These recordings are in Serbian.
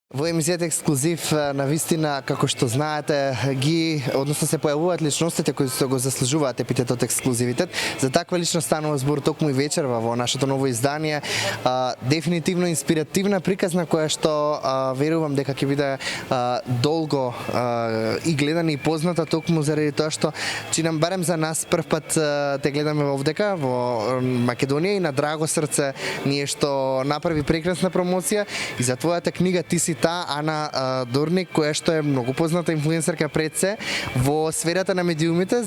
Во емисијата Ексклузив, навистина, како што знаете, односно се појавуваат личностите кои го заслужуваат епитетот ексклузивитет. За таква личност станува збор токму и вечерва во нашето ново издание. Дефинитивно инспиративна приказна која што верувам дека ќе биде долго и гледана и позната токму заради тоа што чинам барем за нас прв пат те гледаме овдека во Македонија и на драго срце ние што направи прекрасна промоција и за твојата книга Ти си та, Ана Дорник, која што е многу позната инфлуенсерка пред се во сферата на медиумите,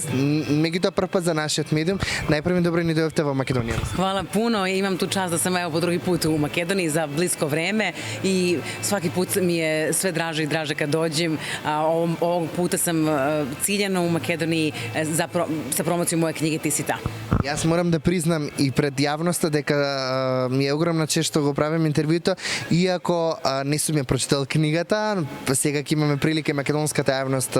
меѓутоа прв пат за нашиот медиум. Најпрви добро ни дојдовте во Македонија. Hvala puno, imam tu čast da sam evo po drugi put u Makedoniji za blisko vreme i svaki put mi je sve draže i draže kad dođem. Ovog puta sam ciljano u Makedoniji sa promocijom moje knjige Ti si ta. Јас морам да признам и пред јавноста дека ми е огромна чест што го правим интервјуто, иако не сум ја прочитал книгата, сега ќе имаме прилика македонската јавност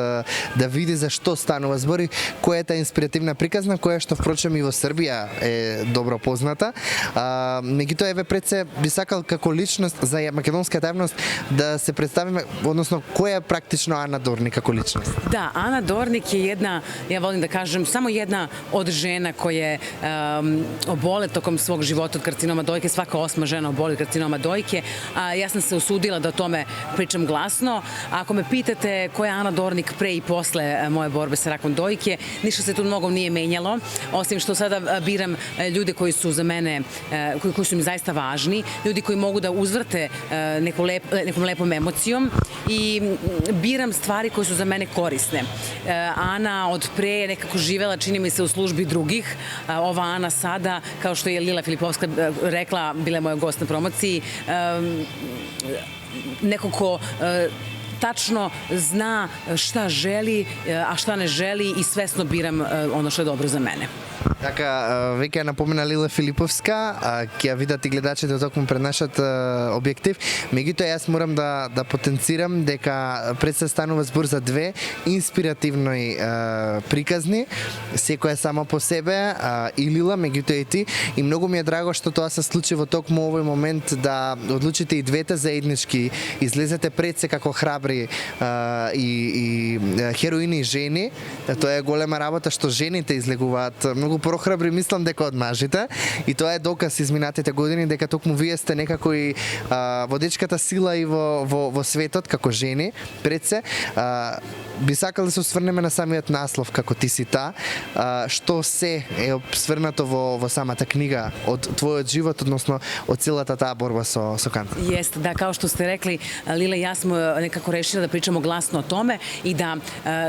да види за што станува збори, која е таа инспиративна приказна, која што впрочем и во Србија е добро позната. Меѓутоа еве пред се би сакал како личност за македонската јавност да се представиме, односно која е практично Ана Дорник како личност. Da, Ana Dornik je jedna, ja volim da kažem, samo jedna od žena koje obole tokom svog života od karcinoma dojke. Svaka 8. žena oboli od karcinoma dojke. Ja sam se usudila da o tome pričam glasno. Ako me pitate koja je Ana Dornik pre i posle moje borbe sa rakom dojke, ništa se tu mnogo nije menjalo, osim što sada biram ljude koji su za mene, koji su mi zaista važni, ljudi koji mogu da uzvrte nekom lepom emocijom i biram stvari koje su za mene korisne. Ana od pre je nekako živela, čini mi se, u službi drugih. Ova Ana sada, kao što je Lila Filipovska rekla, bila je moja gost na promociji, neko ko tačno zna šta želi, a šta ne želi i svesno biram ono što je dobro za mene. Така, веќе ја напомена Лила Филиповска, ќе ја видат и гледачите токму пред нашиот објектив. Меѓутоа јас морам да потенцирам дека пред се станува збор за две инспиративни приказни, секоја само по себе, и Лила, меѓутоа и ти. И многу ми е драго што тоа се случи во токму овој момент да одлучите и двете заеднички, излезете пред се како храбри и хероини жени. Тоа е голема работа што жените излегуваат многу прохрабри, мислам дека од мажите, и тоа е доказ изминатите години дека токму вие сте некако и водечката сила и во светот како жени пред се. Би сакал да се осврнеме на самиот наслов како Ти си та, што се е сврнато во самата книга од твојот живот, односно од целата таа борба со канцер. Jeste, da, kao što ste rekli, Lila i ja smo nekako rešili da pričamo glasno o tome i da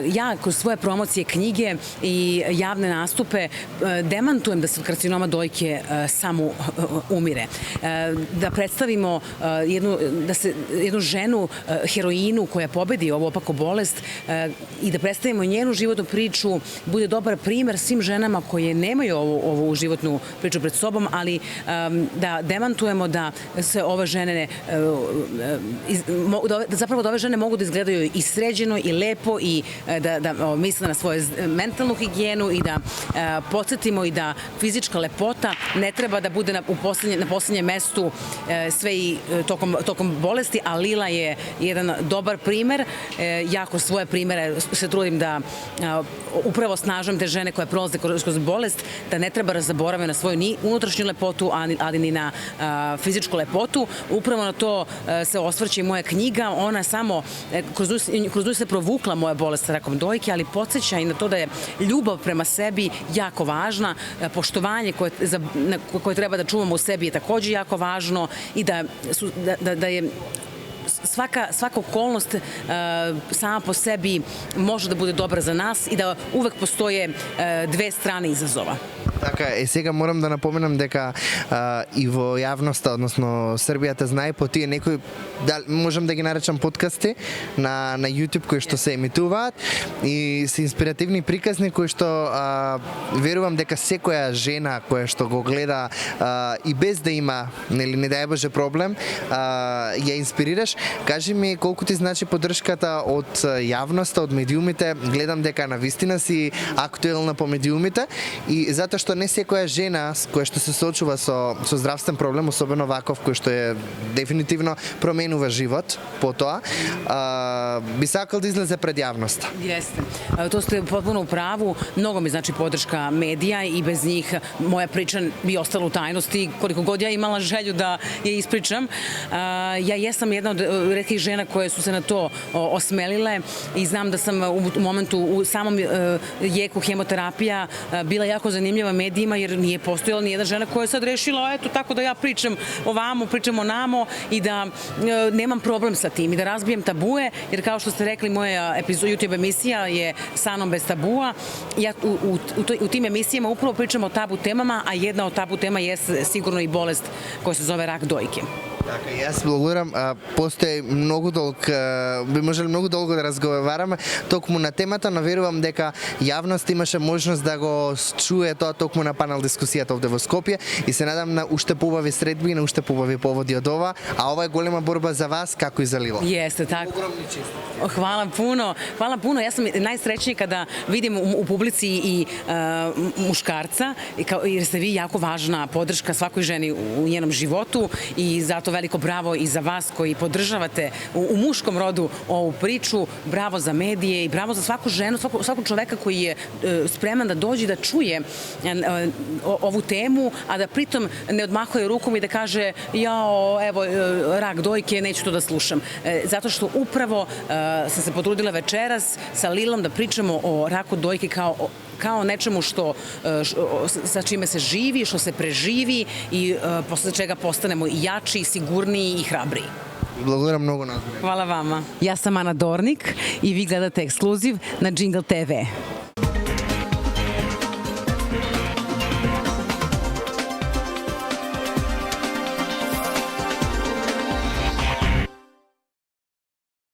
ja kroz svoje promocije knjige i javne nastupe demantujem da se od karcinoma dojke samo umire. Da predstavimo jednu ženu, heroinu koja pobedi ovu opaku bolest i da predstavimo njenu životnu priču, bude dobar primer svim ženama koje nemaju ovu životnu priču pred sobom, ali da demantujemo da se ove žene zapravo da ove žene mogu da izgledaju i sređeno i lepo i da misle na svoju mentalnu higijenu i da podsjetimo i da fizička lepota ne treba da bude na poslednjem mestu sve i tokom bolesti, a Lila je jedan dobar primer. Ja kroz svoje primere se trudim da upravo snažujem te žene koje prolaze kroz bolest, da ne treba zaboraviti na svoju ni unutrašnju lepotu, ali ni na fizičku lepotu. Upravo na to se osvrće i moja knjiga. Ona samo, kroz nju se provukla moja bolest sa rakom dojke, ali podsjeća i na to da je ljubav prema sebi jako važna, poštovanje koje treba da čuvamo u sebi je takođe jako važno i da je svaka okolnost sama po sebi može da bude dobra za nas i da uvek postoje dve strane izazova. Така, сега морам да напоменам дека и во јавноста, односно Србијата знае по тие некои, можам да ги наречам подкасти на YouTube кои што се емитуваат и се инспиративни приказни кои што верувам дека секоја жена која што го гледа и без да има, нели, не дај Боже проблем, ја инспирираш. Кажи ми колку ти значи поддршката од јавноста, од медиумите. Гледам дека навистина си актуелна по медиумите и затоа што што не секоја жена која што се соочува со здравствен проблем, особено ваков кој што е дефинитивно променува живот потоа, би сакал да излезе пред јавноста. Jeste. To ste potpuno u pravu. Mnogo mi znači podrška medija i bez njih moja priča bi ostala u tajnosti koliko god ja imala želju da je ispričam. Ja jesam jedna od retkih žena koje su se na to osmelile i znam da sam u momentu, u samom jeku hemoterapija bila jako zanimljiva medijima jer nije postojala nijedna žena koja je sad rešila eto tako da ja pričam ovamo, pričam onamo i da nemam problem sa tim i da razbijem tabue jer kao što ste rekli moja YouTube emisija je Sa mnom bez tabua. Ja u tim emisijama upravo pričam o tabu temama, a jedna od tabu tema je sigurno i bolest koja se zove rak dojke. Така, јас благодарам. Постои многу долг, би можеле многу долго да разговараме токму на темата, но верувам дека јавност имаше можност да го чуе тоа токму на панел дискусијата овде во Скопје и се надам на уште поубави средби и на уште поубави поводи од ова, а ова е голема борба за вас како и за Лила. Jeste, tako. Огромни честитки. Hvala puno, hvala puno. Ja sam najsrećnija kada vidim u publici i muškarca, jer ste vi jako važna podrška svakoj ženi u njenom životu i zato veliko bravo i za vas koji podržavate u muškom rodu ovu priču, bravo za medije i bravo za svaku ženu, svakog čoveka koji je spreman da dođe da čuje ovu temu, a da pritom ne odmahuje rukom i da kaže jao, evo, rak dojke, neću to da slušam. Zato što upravo sam se potrudila večeras sa Lilom da pričamo o raku dojke kao nečemu sa čime se živi, što se preživi i posle čega postanemo i jači, i sigurniji i hrabriji. Благодарам многу на. Hvala vama. Ja sam Ana Dornik i vi gledate Ekskluziv na Jingle TV.